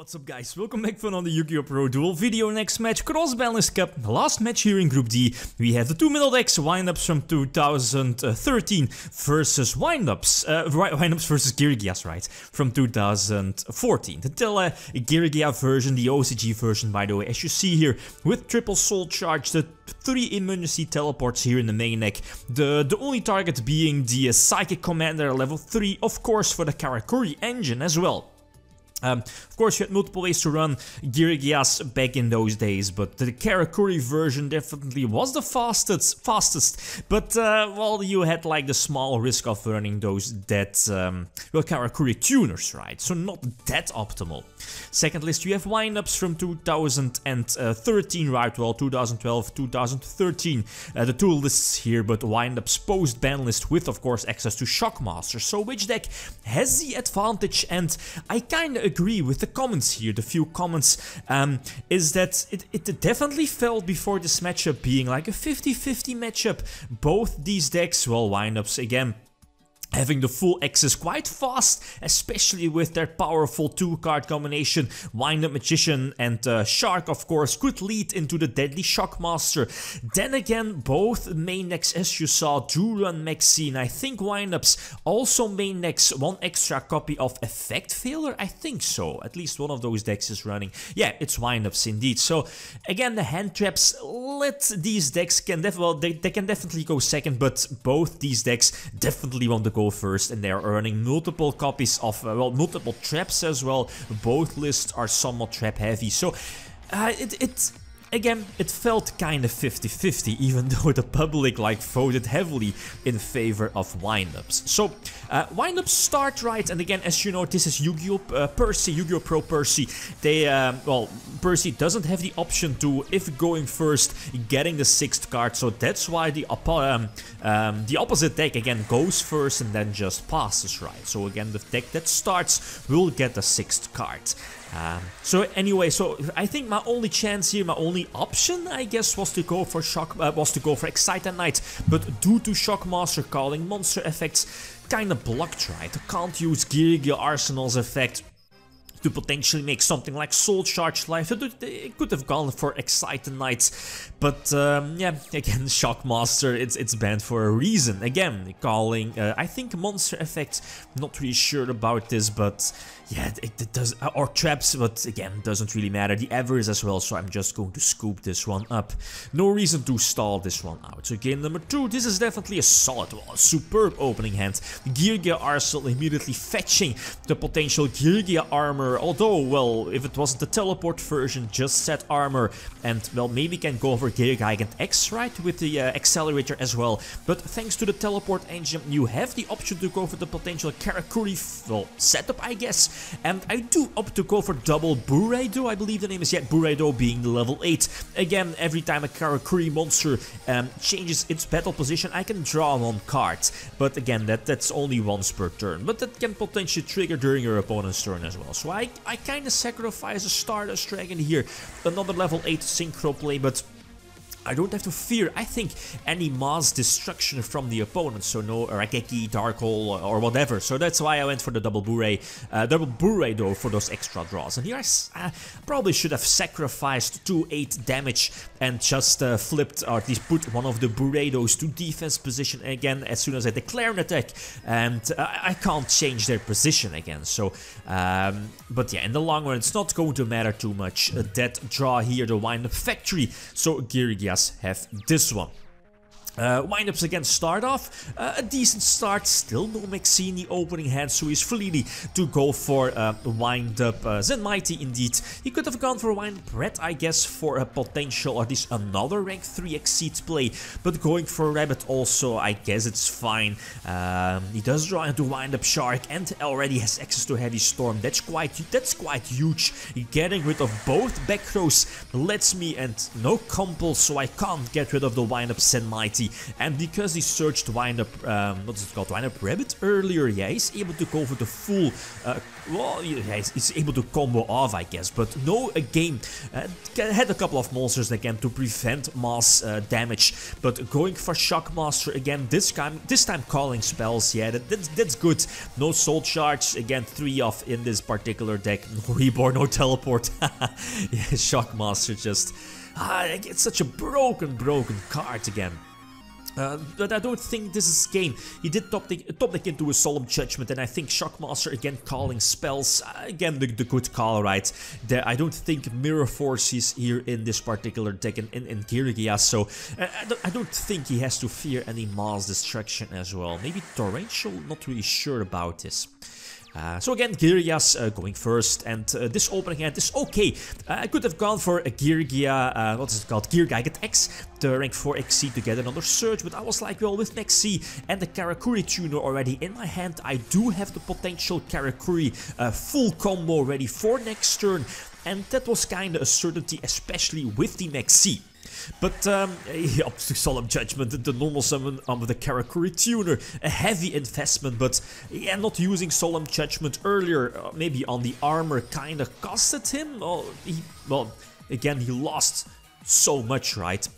What's up guys, welcome back for another Yugioh Pro Duel video. Next match, Cross-Banlist Cup, last match here in Group D. We have the two middle decks, Windups from 2013 versus Windups versus Geargias, right, from 2014. The Tele-Geargia version, the OCG version by the way, as you see here, with triple soul charge, the 3 emergency teleports here in the main deck. The only target being the Psychic Commander level 3, of course for the Karakuri engine as well. Of course, you had multiple ways to run Geargias back in those days, but the Karakuri version definitely was the fastest. But, well, you had like the small risk of running those Karakuri tuners, right? So not that optimal. Second list, you have Windups from 2013, right? Well, 2012, 2013. The two lists here, but Windups post-ban list with, of course, access to Shockmaster. So which deck has the advantage? And I kinda agree with the comments here. The few comments is that it definitely felt before this matchup being like a 50-50 matchup. Both these decks, well, Windups again having the full access quite fast, especially with their powerful 2-card combination. Windup Magician and Shark, of course, could lead into the deadly Shockmaster. Then again, both main decks, as you saw, do run Maxine. I think Windups also main decks one extra copy of Effect Failure. I think so. At least one of those decks is running. Yeah, it's Windups indeed. So again, the hand traps let these decks can they can definitely go second, but both these decks definitely want to go first, and they are earning multiple copies of, well, multiple traps as well. Both lists are somewhat trap heavy, so again, it felt kind of 50-50, even though the public voted heavily in favor of Windups. So, Windups start right, and again, as you know, this is Yugioh Pro Percy. They, well, Percy doesn't have the option to, if going first, getting the 6th card, so that's why the opposite deck, again, goes first and then just passes, right? So again, the deck that starts will get the 6th card. So anyway, so I think my only chance here, my only option, I guess, was to go for Excite Knight, but due to Shockmaster calling monster effects kinda blocked, right? I can't use Geargia Arsenal's effect to potentially make something like Soul Charge life. It could have gone for Excite Knights, but yeah, again, Shockmaster, it's banned for a reason. Again, calling, I think monster effect, not really sure about this, but yeah, it does, or traps, but again, doesn't really matter. The average as well, so I'm just going to scoop this one up. No reason to stall this one out. So game number 2, this is definitely a solid one, superb opening hand. Geargia Arsenal immediately fetching the potential Geargia armor, although, well, if it wasn't the teleport version, just set armor, and, well, maybe can go over Gear Gigant X, right, with the accelerator as well. But thanks to the teleport engine, you have the option to go for the potential Karakuri, well, setup, I guess. And I do opt to go for double Bureido, I believe the name is, yeah, Bureido being the level 8. Again, every time a Karakuri monster changes its battle position, I can draw 1 card. But again, that's only once per turn. But that can potentially trigger during your opponent's turn as well. So I kind of sacrifice a Stardust Dragon here. Another level 8 Synchro play, but I don't have to fear, I think, any mass destruction from the opponent, so no Rakeki, Dark Hole, or whatever. So that's why I went for the double Bureido for those extra draws. And here I probably should have sacrificed 2-8 damage and just flipped, or at least put one of the Bureidos to defense position again as soon as I declare an attack, and I can't change their position again. So, but yeah, in the long run, it's not going to matter too much. That draw here, the Windup Factory, so Geargia have this one. Windups again start off, a decent start, still no Maxine the opening hand, so he's free to go for Windup Zen Mighty indeed. He could have gone for Windup Red, I guess, for a potential, or at least another rank 3 Exceed play, but going for Rabbit also, I guess it's fine. He does draw into Windup Shark and already has access to Heavy Storm. That's quite huge. Getting rid of both back rows lets me, and no compul, so I can't get rid of the Windup Zen Mighty. Mighty, and because he searched Windup, what's it called, Windup Rabbit earlier, yeah, he's able to go for the full, well, yeah, he's able to combo off, I guess, but no game had a couple of monsters again to prevent mass damage, but going for Shockmaster again, this time calling spells, yeah, that's good. No Soul Charge, again, 3 off in this particular deck, no Reborn, no Teleport, yeah, Shockmaster just, it's such a broken card again. But I don't think this is game. He did top deck into a Solemn Judgment, and I think Shockmaster again calling spells, again the good call, right? I don't think Mirror Force is here in this particular deck in Geargia, so I don't think he has to fear any mass destruction as well. Maybe Torrential, not really sure about this. So again, Geargia's going first, and this opening hand is okay. I could have gone for a Geargia, what is it called, Geargia X, the rank 4 XC to get another Surge, but I was like, well, with next C and the Karakuri tuner already in my hand, I do have the potential Karakuri full combo ready for next turn, and that was kinda a certainty, especially with the next C. But he opts to Solemn Judgment, the normal summon of the Karakuri tuner, a heavy investment, but yeah, not using Solemn Judgment earlier, maybe on the armor kinda costed him. Well, again, he lost so much, right?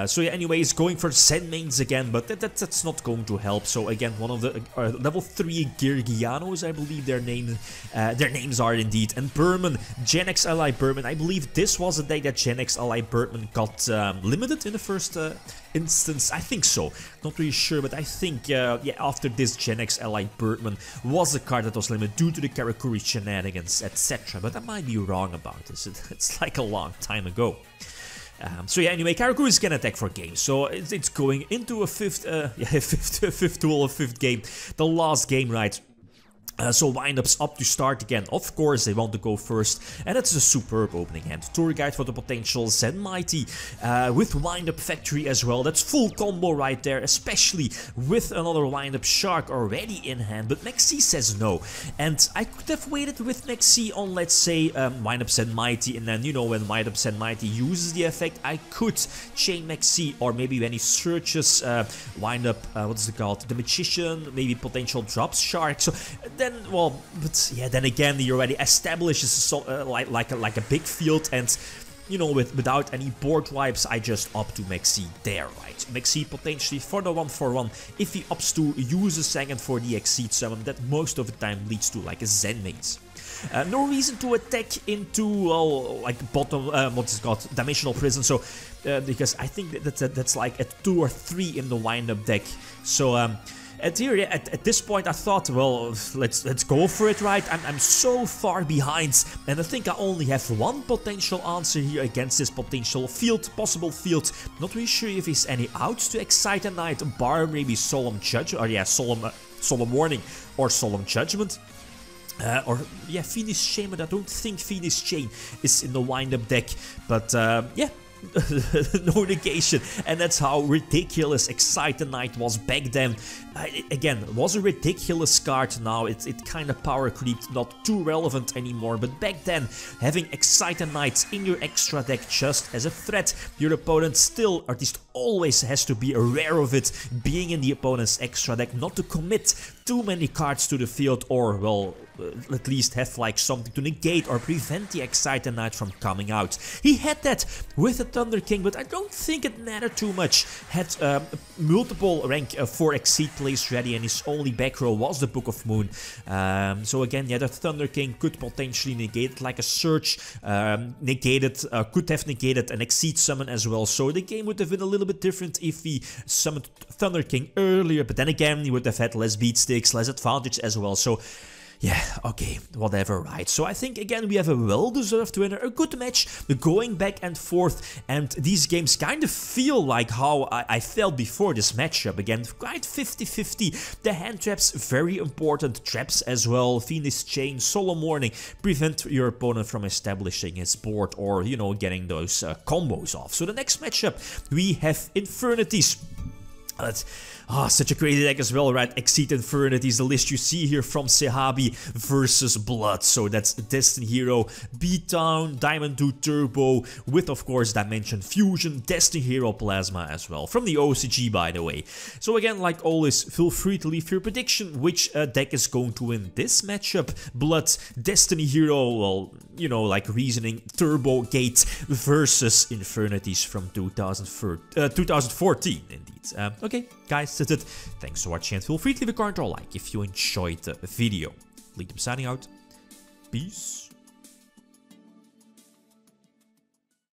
So yeah, anyways, going for Zen mains again, but that's not going to help. So again, one of the level 3 Geargianos, I believe their names are indeed. And Berman, Gen X Ally Berman, I believe this was a day that Gen X Ally Berman got limited in the first instance. I think so. Not really sure, but I think, yeah, after this Gen X Ally Berman was a card that was limited due to the Karakuri shenanigans, etc. But I might be wrong about this. It's like a long time ago. So yeah, anyway, Karakuri is gonna attack for game, so it's going into a fifth duel of 5th game, the last game, right? So Windup's up to start again. Of course, they want to go first, and it's a superb opening hand. Tour Guide for the potential, Zen Mighty with Windup Factory as well. That's full combo right there, especially with another Windup Shark already in hand. But Nexi says no, and I could have waited with Nexi on, let's say, Windup Zen Mighty, and then, you know, when Windup Zen Mighty uses the effect, I could chain Nexi, or maybe when he searches Windup, what's it called, the Magician, maybe potential drops Shark. So then, well, but yeah, then again, he already establishes like a big field, and you know, without any board wipes, I just opt to Maxi there, right? Maxi potentially for the 1/1 if he opts to use a second for the Exceed summon, that most of the time leads to like a Zen mains. No reason to attack into, well, like bottom, what is it called, Dimensional Prison, so, because I think that's like a 2 or 3 in the wind-up deck, so, at this point I thought, well, let's go for it, right? I'm so far behind, and I think I only have one potential answer here against this potential field, possible field. Not really sure if he's any out to Excite a Knight, bar maybe Solemn Judgment, or yeah, Solemn Warning or Solemn Judgment. Or yeah, Phoenix Chain, but I don't think Phoenix Chain is in the wind-up deck, but yeah. No negation, and that's how ridiculous Excite the Knight was back then. Again, it was a ridiculous card. Now it kind of power creeped, not too relevant anymore, but back then having Excite the Knight in your extra deck just as a threat, your opponent still, or at least always, has to be aware of it being in the opponent's extra deck, not to commit too many cards to the field, or, well, at least have like something to negate or prevent the Excite the Knight from coming out. He had that with the Thunder King, but I don't think it mattered too much. Had multiple rank 4 Exceed plays ready, and his only back row was the Book of Moon. So again, yeah, the Thunder King could potentially negate it like a Surge, could have negated an Exceed summon as well, so the game would have been a little bit different if he summoned Thunder King earlier, but then again, he would have had less beat sticks, less advantage as well, so yeah, okay, whatever, right. So I think, again, we have a well-deserved winner, a good match, going back and forth, and these games kind of feel like how I felt before this matchup. Again, quite 50-50. The hand traps, very important traps as well. Phoenix Chain, Solemn Warning, prevent your opponent from establishing his board or, you know, getting those combos off. So the next matchup, we have Infernities. But, such a crazy deck as well, right? Exceed Infernities, the list you see here from Sehabi versus Blood. So that's Destiny Hero, Beatdown, Diamond 2 Turbo, with of course Dimension Fusion, Destiny Hero Plasma as well, from the OCG by the way. So again, like always, feel free to leave your prediction which deck is going to win this matchup. Blood, Destiny Hero, well, you know, like reasoning, Turbo Gate versus Infernities from 2014 indeed. Okay, guys, that's it. Thanks for watching and feel free to leave a comment or a like if you enjoyed the video. Lithium signing out. Peace.